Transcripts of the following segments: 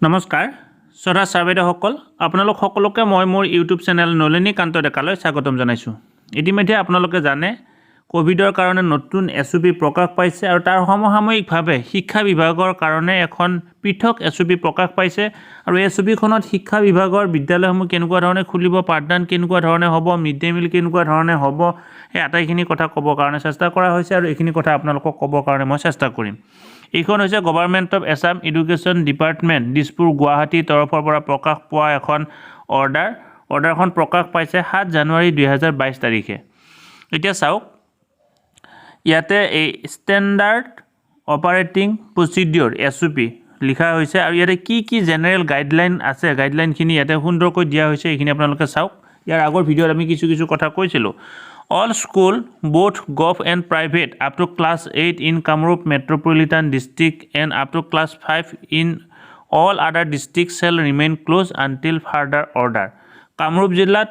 নমস্কাৰ শ্ৰদ্ধা ছাৰ-বাইদেউসকল আপোনালোক সকলোকে মই মোৰ ইউটিউব চেনেল নলিনীকান্ত ডেকালৈ স্বাগতম জনাইছোঁ। ইতিমধ্যে আপোনালোকে জানে কোভিডৰ কাৰণে নতুন এছঅপি প্ৰকাশ পাইছে আৰু তাৰ সমসাময়িকভাৱে শিক্ষা বিভাগৰ কাৰণে এখন পৃথক এছঅপি প্ৰকাশ পাইছে আৰু এছঅপিখনত শিক্ষা বিভাগৰ বিদ্যালয়সমূহ কেনেকুৱা ধৰণে খুলিব, পাঠদান কেনেকুৱা ধৰণে হ'ব, মিড ডে মিল কেনেকুৱা ধৰণে হ'ব, এই আটাইখিনি কথা ক'বৰ কাৰণে চেষ্টা কৰা হৈছে আৰু এইখিনি কথা আপোনালোকক ক'বৰ কাৰণে মই চেষ্টা কৰিম। এইখন হৈছে government of Assam education department Dispur গুৱাহাটীৰ তৰফৰ পৰা প্ৰকাশ পোৱা এখন অৰ্ডাৰখন প্ৰকাশ পাইছে 7 জানুৱাৰী 2022 তাৰিখে। এতিয়া চাওক ইয়াতে এই ষ্টেণ্ডাৰ্ড অপাৰেটিং প্ৰচিডিউৰ এছঅপি লিখা হৈছে আৰু ইয়াতে কি জেনেৰেল গাইডলাইন আছে, গাইডলাইনখিনি ইয়াতে সুন্দৰকৈ দিয়া হৈছে। এইখিনি আপোনালোকে চাওক। ইয়াৰ আগৰ ভিডিঅ'ত আমি কিছু কথা কৈছিলোঁ। All school, both gov and private, up to class 8 in Kamrup Metropolitan District and up to class 5 in all other districts shall remain closed until further order. Kamrup জিলাত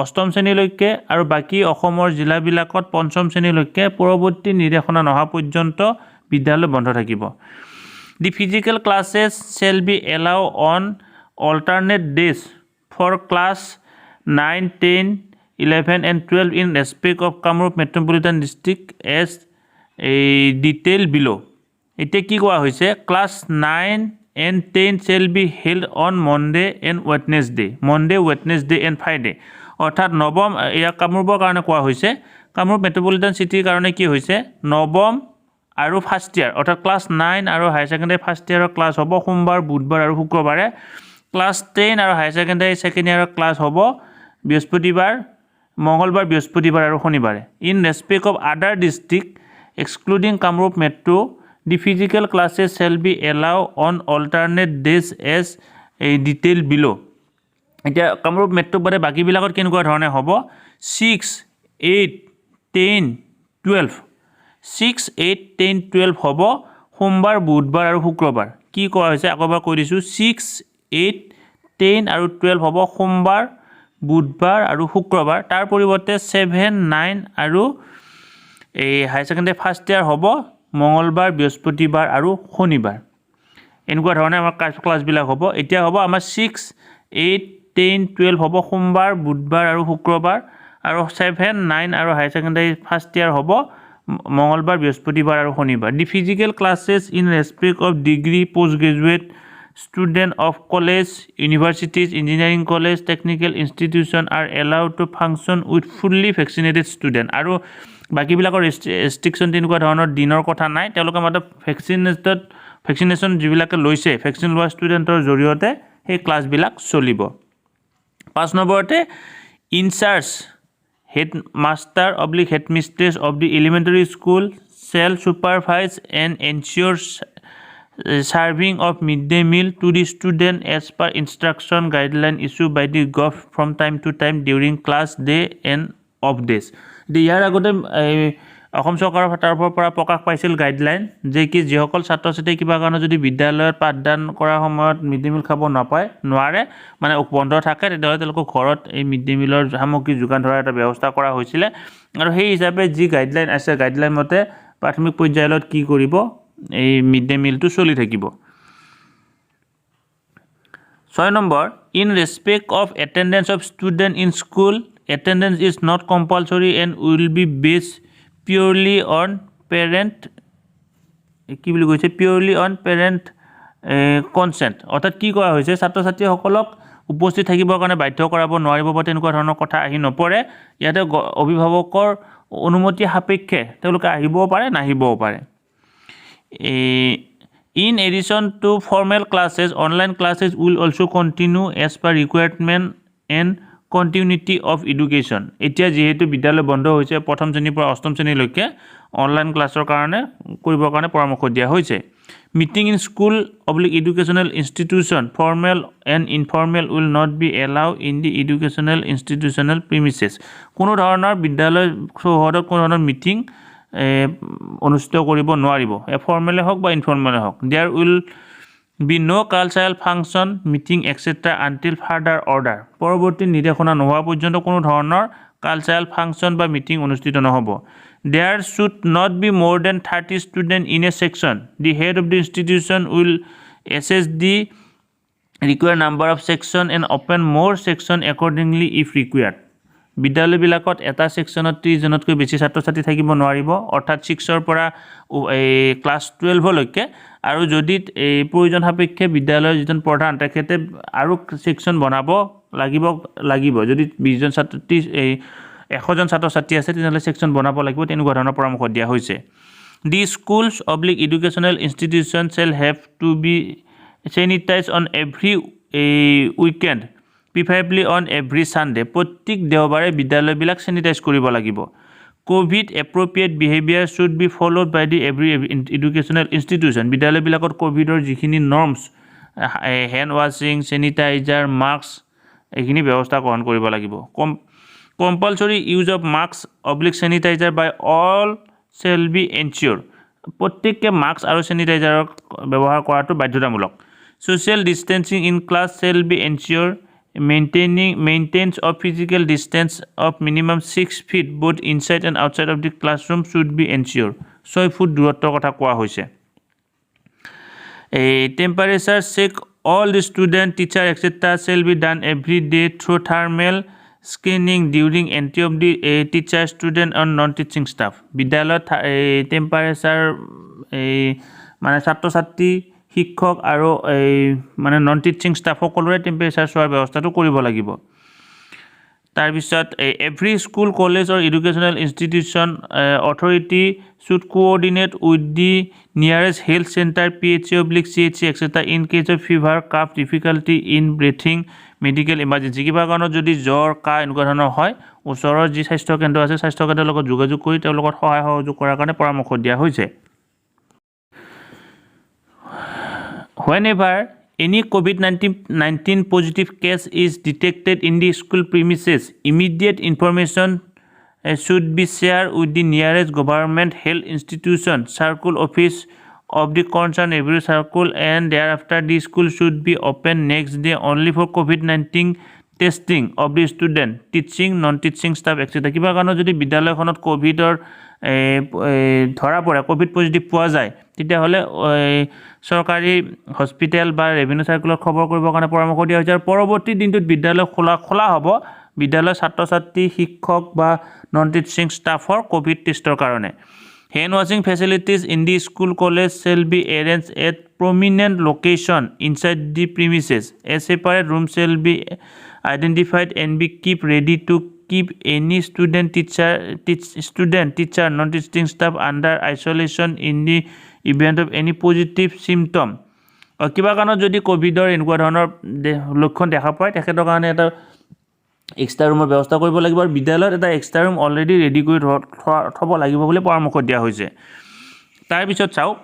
8ম শ্ৰেণীলৈকে আৰু বাকী অসমৰ জিলাবিলাকত 5ম শ্ৰেণীলৈকে পৰৱৰ্তী নিৰ্দেশনা নহা পৰ্যন্ত বিদ্যালয় বন্ধ থাকিব। The physical classes shall be allowed on alternate days for class 9, 10, 11 and 12 in respect of Kamrup Metropolitan District as detailed below. এতিয়া কি কোৱা হৈছে, class 9 and 10 shall be held on Monday and Wednesday and Friday. অৰ্থাৎ নৱম এয়া কামৰূপৰ কাৰণে কোৱা হৈছে। কামৰূপ মেট্ৰপলিটান চিটিৰ কাৰণে কি হৈছে, নৱম আৰু ফাৰ্ষ্ট ইয়াৰ অৰ্থাৎ ক্লাছ 9 আৰু হায়াৰ ছেকেণ্ডাৰী ফাৰ্ষ্ট ইয়াৰৰ ক্লাছ হ'ব সোমবাৰ, বুধবাৰ আৰু শুক্ৰবাৰে। ক্লাছ 10 আৰু হায়াৰ ছেকেণ্ডাৰী ছেকেণ্ড ইয়াৰৰ ক্লাছ হ'ব বৃহস্পতিবাৰ, মঙ্গলবাৰ, বৃহস্পতিবাৰ আৰু শনিবাৰে। In respect of other district excluding Kamrup metro' the physical classes shall be allow on alternate days as detail below'. এতিয়া কামৰূপ মেট্ৰ' বাদে বাকীবিলাকত কেনেকুৱা ধৰণে হ'ব, 6, 8, 10, 12 6, 8, 10, 12 হ'ব সোমবাৰ, বুধবাৰ আৰু শুক্ৰবাৰ। কি কোৱা হৈছে আকৌ এবাৰ কৈ দিছোঁ, 6, 8, 10 আৰু 12 হ'ব সোমবাৰ, বুধবাৰ আৰু শুক্ৰবাৰ। তাৰ পৰিৱৰ্তে 7, 9 আৰু এই হায়াৰ ছেকেণ্ডাৰী ফাৰ্ষ্ট ইয়াৰ হ'ব মঙলবাৰ, বৃহস্পতিবাৰ আৰু শনিবাৰ। এনেকুৱা ধৰণে আমাৰ ক্লাছবিলাক হ'ব। এতিয়া হ'ব আমাৰ 6, 8, 10, 12 হ'ব সোমবাৰ, বুধবাৰ আৰু শুক্ৰবাৰ আৰু 7, 9 আৰু হায়াৰ ছেকেণ্ডাৰী ফাৰ্ষ্ট ইয়াৰ হ'ব মঙলবাৰ, বৃহস্পতিবাৰ আৰু শনিবাৰ। The physical classes in respect of degree post graduate students of college, universities, engineering college, technical institution are allowed to function with fully vaccinated student. আৰু বাকীবিলাকৰ ৰেষ্ট্ৰিকশ্যন তেনেকুৱা ধৰণৰ দিনৰ কথা নাই, তেওঁলোকে মাত্ৰ ভেকচিনেশ্যন যিবিলাকে লৈছে, ভেকচিন লোৱা ষ্টুডেণ্টৰ জৰিয়তে সেই ক্লাছবিলাক চলিব। 5 নম্বৰতে in charge headmaster headmistress of the elementary school shall supervise and ensure serving of midday meal to the student as per instruction guideline issued by the gov from time to time during class day and off days. ইয়াৰ আগতে অসম চৰকাৰৰ তৰফৰ পৰা প্ৰকাশ পাইছিল guideline যে কি যিসকল ছাত্ৰ ছাত্ৰী কিবা কাৰণে যদি বিদ্যালয়ত পাঠদান কৰাৰ সময়ত মিড ডে মিল খাব নোৱাৰে মানে বন্ধ থাকে, তেতিয়াহ'লে তেওঁলোকক ঘৰত এই মিড ডে মিলৰ সামগ্ৰী যোগান ধৰাৰ এটা ব্যৱস্থা কৰা হৈছিলে আৰু সেই হিচাপে যি গাইডলাইন আছে, গাইডলাইন মতে প্ৰাথমিক পৰ্যায়ত কি কৰিব, এই মিড ডে মিলটো চলি থাকিব। 6 number, in respect of attendance of student in school, attendance is not compulsory and will be based purely on parent consent. অৰ্থাৎ কি কৰা হৈছে, ছাত্ৰ ছাত্ৰীসকলক উপস্থিত থাকিবৰ কাৰণে বাধ্য কৰাব নোৱাৰিব বা তেনেকুৱা ধৰণৰ কথা আহি নপৰে। ইয়াতে অভিভাৱকৰ অনুমতি সাপেক্ষে তেওঁলোকে আহিবও পাৰে, নাহিবও পাৰে। In addition to formal classes, online classes will also continue as per requirement and continuity of education. এতিয়া যিহেতু বিদ্যালয় বন্ধ হৈছে 1ম শ্ৰেণীৰ পৰা 8ম শ্ৰেণীলৈকে অনলাইন ক্লাছৰ কাৰণে কৰিবৰ কাৰণে পৰামৰ্শ দিয়া হৈছে। Meeting in school educational institution formal and informal will not be allow in the educational institutional premises. কোনো ধৰণৰ বিদ্যালয় চৌহদত কোনো ধৰণৰ মিটিং অনুষ্ঠিত কৰিব নোৱাৰিব, ফৰ্মেলে হওক বা ইনফৰ্মেলে হওক। There will be no' cultural function, meeting etcetera until further order. পৰৱৰ্তী নিৰ্দেশনা নোহোৱা পৰ্যন্ত কোনো ধৰণৰ কালচাৰেল ফাংচন বা মিটিং অনুষ্ঠিত নহ'ব। There should not be more than 30 student in a section. The head of the institution will assess the require number of section and open more section accordingly if required. বিদ্যালয়বিলাকত এটা সেকশনত 30 জনতকৈ বেছি ছাত্ৰ ছাত্ৰী থাকিব নোৱাৰিব অৰ্থাৎ 6 ৰ পৰা ক্লাছ 12 লৈকে আৰু যদি এই প্ৰয়োজন সাপেক্ষে বিদ্যালয়ৰ যিজন প্ৰধান তেখেতে আৰু সেকশন বনাব লাগিব যদি 20 জন ছাত্ৰ 100 জন ছাত্ৰ ছাত্ৰী আছে তেতিয়াহ'লে সেকশন বনাব লাগিব তেনেকুৱা ধৰণৰ পৰামৰ্শ দিয়া হৈছে The schools educational institutions shall have to be sanitized on every weekend preferably on every Sunday প্ৰত্যেক দেওবাৰে বিদ্যালয়বিলাক স্যানিটাইজ কৰিব লাগিব COVID appropriate behavior should be followed by the every educational institution বিদ্যালয়বিলাকত কোভিডৰ যিখিনি norms hand washing sanitizer mask এইখিনি ব্যৱস্থা গ্ৰহণ কৰিব লাগিব compulsory use of mask sanitizer by all shall be ensured প্ৰত্যেককে মাস্ক আৰু স্যানিটাইজাৰ ব্যৱহাৰ কৰাটো বাধ্যতামূলক social distancing in class shall be ensured maintenance of physical distance of minimum 6 feet both inside and outside of the classroom should be ensured 6 foot দূৰত্বৰ কথা কোৱা হৈছে a temperature check all the student teacher etc shall be done every day through thermal scanning during entry of the teacher student and non teaching staff বিদ্যালয়ত temperature মানে ছাত্ৰ ছাত্ৰী শিক্ষক আৰু মানে নন টিচিং ষ্টাফ সকলোৰে টেম্পাৰেচাৰ চোৱাৰ ব্যৱস্থাটো কৰিব লাগিব তাৰ পিছত every school college or educational institution authority should coordinate with the nearest health centre PHC/CHC etc in case of fever cough difficulty in breathing medical emergency কিবা কাৰণত যদি জ্বৰ কাহ এনেকুৱা ধৰণৰ হয় ওচৰৰ যি স্বাস্থ্য কেন্দ্ৰ আছে স্বাস্থ্য কেন্দ্ৰৰ লগত যোগাযোগ কৰি তেওঁলোকৰ সহায় সহযোগ কৰাৰ কাৰণে পৰামৰ্শ দিয়া হৈছে Whenever any COVID-19 positive case is detected in the school premises, immediate information should be shared with the nearest government health institution, circle office of the concerned every circle, and thereafter the school should be open next day only for COVID-19 testing of the student, teaching, non-teaching staff, etc. কিবা কাৰণত যদি বিদ্যালয়খনত কোভিডৰ ধৰা পৰে Covid positive পোৱা যায় তেতিয়াহ'লে চৰকাৰী হস্পিটেল বা ৰেভিনিউ চাৰ্কুলত খবৰ কৰিবৰ কাৰণে পৰামৰ্শ দিয়া হৈছে আৰু পৰৱৰ্তী দিনটোত বিদ্যালয় খোলা হ'ব বিদ্যালয় ছাত্ৰ ছাত্ৰী শিক্ষক বা নন টিচিং ষ্টাফৰ কোভিড টেষ্টৰ কাৰণে hand washing facilities in the school college shall be arrange at prominent location inside the premises a separate room shall be identified and be keep ready to keep any student teacher non-teaching staff under isolation in the event of any positive symptom কিবা কাৰণত যদি কোভিডৰ এনেকুৱা ধৰণৰ লক্ষণ দেখা পায় তেখেতৰ কাৰণে এটা এক্সট্ৰা ৰুমৰ ব্যৱস্থা কৰিব লাগিব আৰু বিদ্যালয়ত এটা এক্সট্ৰা ৰুম অলৰেডি ৰেডি কৰি থ'ব লাগিব বুলি পৰামৰ্শ দিয়া হৈছে তাৰপিছত চাওক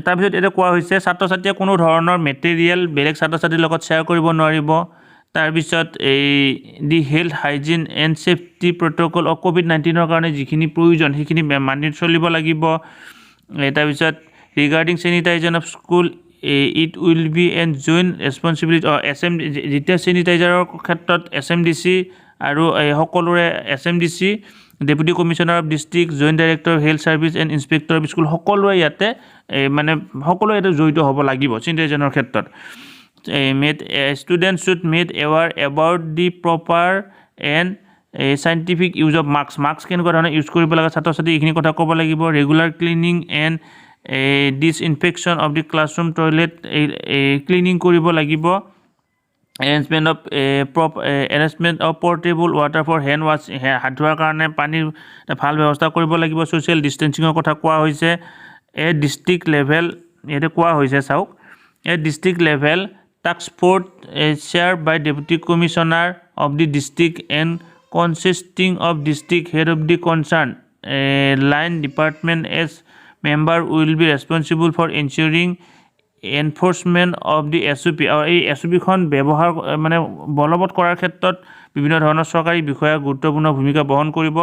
তাৰপিছত এটা কোৱা হৈছে ছাত্ৰ ছাত্ৰীয়ে কোনো ধৰণৰ মেটেৰিয়েল বেলেগ ছাত্ৰ ছাত্ৰীৰ লগত শ্বেয়াৰ কৰিব নোৱাৰিব তাৰপিছত the health hygiene and safety protocol of COVID-19ৰ কাৰণে যিখিনি প্ৰয়োজন সেইখিনি মানি চলিব লাগিব তাৰপিছত regarding sanitization of school it will be and joint responsibility যেতিয়া চেনিটাইজাৰৰ ক্ষেত্ৰত SMDC আৰু সকলোৰে SMDC deputy commissioner of district joint director of health service and inspector of school সকলোৱে ইয়াতে মানে সকলোৱে ইয়াতে জড়িত হ'ব লাগিব চেনিটাইজেশ্যনৰ ক্ষেত্ৰত students should made aware about the proper and scientific use of mask কেনেকুৱা ধৰণে ইউজ কৰিব লাগে ছাত্ৰ ছাত্ৰী এইখিনি কথা ক'ব লাগিব regular cleaning and disinfection of the classroom toilet cleaning কৰিব লাগিব arrangement of portable water for hand wash হাত ধোৱাৰ কাৰণে পানীৰ ভাল ব্যৱস্থা কৰিব লাগিব social distancing কথা কোৱা হৈছে ডিষ্ট্ৰিক্ট লেভেল ইয়াতে কোৱা হৈছে চাওক district level task force chaired by deputy commissioner of the district and consisting of district head of the concerned line department as member will be responsible for ensuring enforcement of the SOP আৰু এই SOP খন ব্যৱহাৰ মানে বলবৎ কৰাৰ ক্ষেত্ৰত বিভিন্ন ধৰণৰ চৰকাৰী বিষয়া গুৰুত্বপূৰ্ণ ভূমিকা বহন কৰিব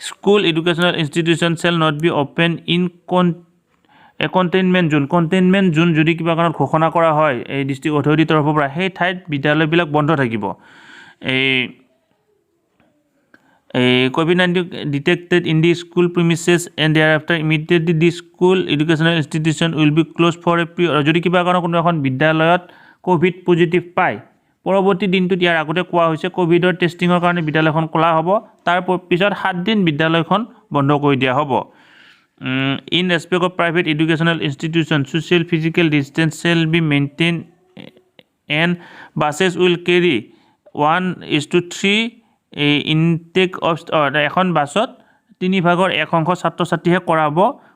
school educational institution shall not be open in containment zone যদি কিবা কাৰণত ঘোষণা কৰা হয় এই ডিষ্ট্ৰিক্ট অথৰিটিৰ তৰফৰ পৰা সেই ঠাইত বিদ্যালয়বিলাক বন্ধ থাকিব COVID-19 detected in the school premises and thereafter immediately the school educational institution will be closed for a period. যদি কিবা কাৰণত কোনো এখন বিদ্যালয়ত কোভিড পজিটিভ পায় পৰৱৰ্তী দিনটোত ইয়াৰ আগতে কোৱা হৈছে কোভিডৰ টেষ্টিঙৰ কাৰণে বিদ্যালয়খন খোলা হ'ব তাৰ পিছত 7 দিন বিদ্যালয়খন বন্ধ কৰি দিয়া হ'ব in respect of private educational institutions social physical distance shall be maintained and buses will carry 1:3 intake of এখন বাছত 3 ভাগৰ 1 অংশ ছাত্ৰ ছাত্ৰীহে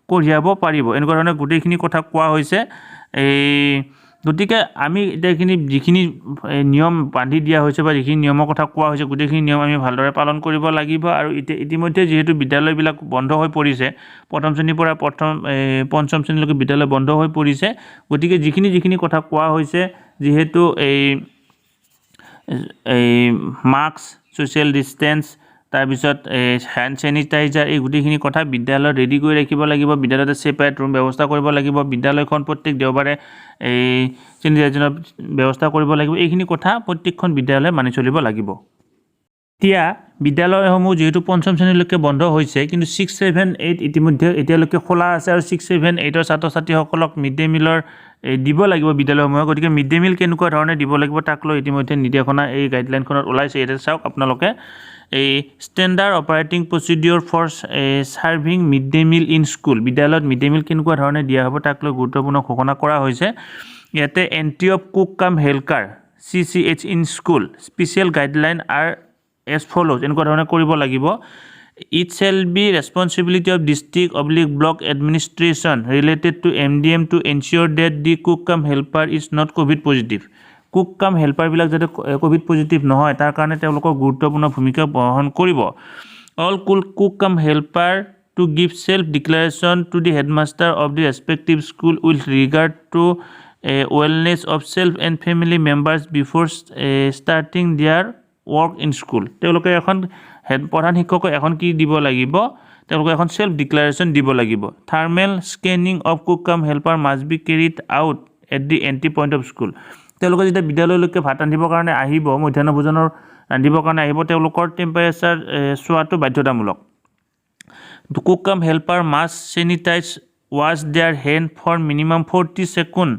কঢ়িয়াব পাৰিব এনেকুৱা ধৰণৰ গোটেইখিনি কথা কোৱা হৈছে গতিকে আমি যিখিনি নিয়ম বান্ধি দিয়া হৈছে বা যিখিনি নিয়মৰ কথা কোৱা হৈছে গোটেইখিনি নিয়ম আমি ভালদৰে পালন কৰিব লাগিব আৰু ইতিমধ্যে যেহেতু বিদ্যালয়বিলাক বন্ধ হৈ পৰিছে প্ৰথম শ্ৰেণীৰ পৰা পঞ্চম শ্ৰেণীলৈকে বিদ্যালয় বন্ধ হৈ পৰিছে গতিকে যিখিনি কথা কোৱা হৈছে যেহেতু এই মাস্ক সোশ্যাল ডিস্টেন্স তাৰপিছত হ্যান্ড স্যানিটাইজাৰ এই গোটেইখিনি কথা বিদ্যালয়ত ৰেডি কৰি ৰাখিব লাগিব বিদ্যালয়তে সেপাৰেট ৰুম ব্যৱস্থা কৰিব লাগিব বিদ্যালয়খন প্ৰত্যেক দেওবাৰে এই স্যানিটাইজাৰৰ ব্যৱস্থা কৰিব লাগিব এইখিনি কথা প্ৰত্যেকখন বিদ্যালয়ে মানি চলিব লাগিব এতিয়া বিদ্যালয়সমূহ যেহেতু পঞ্চম শ্ৰেণীলৈকে বন্ধ হৈছে কিন্তু 6, 7, 8 ইতিমধ্যে এতিয়ালৈকে খোলা আছে আৰু 6, 7, 8 ৰ ছাত্ৰ ছাত্ৰীসকলক মিড ডে মিলৰ দিব লাগিব বিদ্যালয়সমূহ গতিকে মিড ডে মিল কেনেকুৱা ধৰণে দিব লাগিব তাক লৈ ইতিমধ্যে নিৰ্দেশনা এই গাইডলাইনখনত ওলাইছে এটা চাওক আপোনালোকে এই standard operating procedure for serving mid day meal in school বিদ্যালয়ত মিড ডে মিল কেনেকুৱা ধৰণে দিয়া হ'ব তাক লৈ গুৰুত্বপূৰ্ণ ঘোষণা কৰা হৈছে ইয়াতে এন্ট্ৰি অফ কুক কাম helper CCH in school special guideline R as follows এনেকুৱা ধৰণে কৰিব লাগিব it shall be responsibility of district/block administration related to MDM to ensure that the cook cum helper is not covid positive cook cum helper বিলাক যাতে covid positive নহয় তাৰ কাৰণে তেওঁলোকৰ গুৰুত্বপূৰ্ণ ভূমিকা বহন কৰিব all cook cum helper to give self declaration to the headmaster of the respective school with regard to wellness of self and family members before starting their work in school তেওঁলোকে এখন প্ৰধান শিক্ষকক এখন কি দিব লাগিব তেওঁলোকে এখন সেলফ ডিক্লাৰেশন দিব লাগিব থাৰ্মেল স্কেনিং অফ কুক কাম helper must be carried out at the entry point of school তেওঁলোকে যেতিয়া বিদ্যালয়লৈকে ভাত ৰান্ধিবৰ কাৰণে আহিব মধ্যাহ্ন ভোজনৰ ৰান্ধিবৰ কাৰণে আহিব তেওঁলোকৰ টেম্পাৰেচাৰ চোৱাটো বাধ্যতামূলক কুক কাম helper must sanitise wash their hand for minimum 40 seconds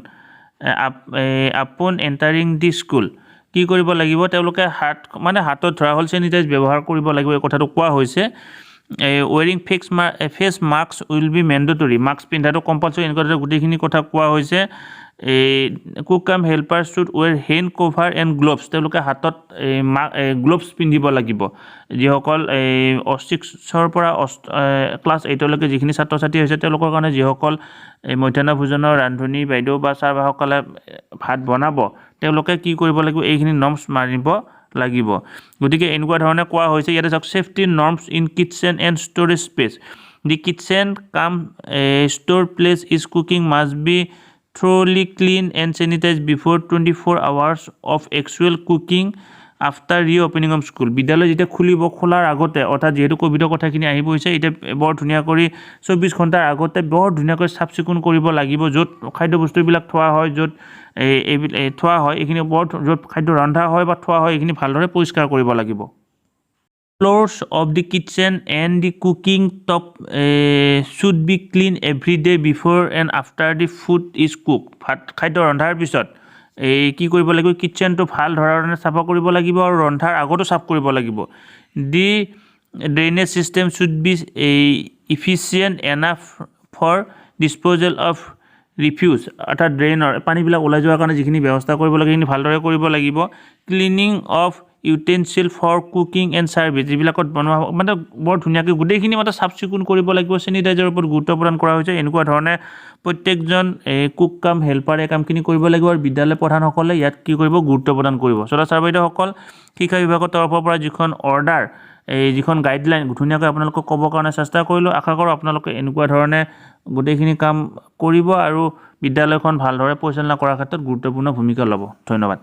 upon entering the school কি কৰিব লাগিব তেওঁলোকে হাতত ধৰা হল স্যানিটাইজ ব্যৱহাৰ কৰিব লাগিব এই কথাটো কোৱা হৈছে wearing face mask will be mandatory mask পিন্ধাটো কম্পালসৰি এনেকুৱা গোটেইখিনি কথা কোৱা হৈছে কুক কাম helper should wear hand cover and gloves তেওঁলোকে হাতত গ্লোভছ পিন্ধিব লাগিব যিসকল 6 ৰ পৰা ক্লাছ 8 লৈকে যিখিনি ছাত্ৰ ছাত্ৰী হৈছে তেওঁলোকৰ কাৰণে যিসকল মধ্যাহ্ন ভোজনৰ ৰান্ধনী বাইদেউ বা ছাৰসকলে ভাত বনাব তেওঁলোকে কি কৰিব লাগিব এইখিনি নৰ্মছ মানিব লাগিব গতিকে এনেকুৱা ধৰণে কোৱা হৈছে ইয়াতে চাওক safety norms in kitchen and storage space the kitchen কাম store place is cooking must B thoroughly clean and sanitized before 24 hours of actual cooking after reopening of school বিদ্যালয় যেতিয়া খোলাৰ আগতে অৰ্থাৎ যেহেতু কোভিডৰ কথাখিনি আহি পৰিছে এটা বৰ ধুনীয়া কৰি 24 ঘণ্টাৰ আগতে বৰ ধুনীয়াকৈ চাফ চিকুণ কৰিব লাগিব য'ত খাদ্য বস্তুবিলাক থোৱা হয় য'ত থোৱা হয় এইখিনি বৰ য'ত খাদ্য ৰন্ধা হয় বা থোৱা হয় এইখিনি ভালদৰে পৰিষ্কাৰ কৰিব লাগিব floors of the kitchen and the cooking top should be clean every day before and after the food is cooked খাদ্য ৰন্ধাৰ পিছত কি কৰিব লাগিব কিচেনটো ভাল ধৰণে সাফ কৰিব লাগিব আৰু ৰন্ধাৰ আগতো সাফ কৰিব লাগিব the drainage system should be efficient enough for disposal of refuse অৰ্থাৎ ড্ৰেইনৰ পানীবিলাক ওলাই যোৱাৰ কাৰণে যিখিনি ব্যৱস্থা কৰিব লাগে সেইখিনি ভালদৰে কৰিব লাগিব cleaning of utensil for cooking and service যিবিলাকত বনোৱা মানে বৰ ধুনীয়াকৈ গোটেইখিনি মতে চাফ চিকুণ কৰিব লাগিব স্যানিটাইজাৰৰ ওপৰত গুৰুত্ব প্ৰদান কৰা হৈছে এনেকুৱা ধৰণে প্ৰত্যেকজন কুক কাম হেল্পাৰে কামখিনি কৰিব লাগিব আৰু বিদ্যালয় প্ৰধানসকলে ইয়াত কি কৰিব গুৰুত্ব প্ৰদান কৰিব ছটা ছাৰবাইদেউসকল শিক্ষা বিভাগৰ তৰফৰ পৰা যিখন অৰ্ডাৰ যিখন গাইডলাইন ধুনীয়াকৈ আপোনালোকক ক'বৰ কাৰণে চেষ্টা কৰিলোঁ আশা কৰোঁ আপোনালোকে এনেকুৱা ধৰণে গোটেইখিনি কাম কৰিব আৰু বিদ্যালয়খন ভালদৰে পৰিচালনা কৰাৰ ক্ষেত্ৰত গুৰুত্বপূৰ্ণ ভূমিকা ল'ব ধন্যবাদ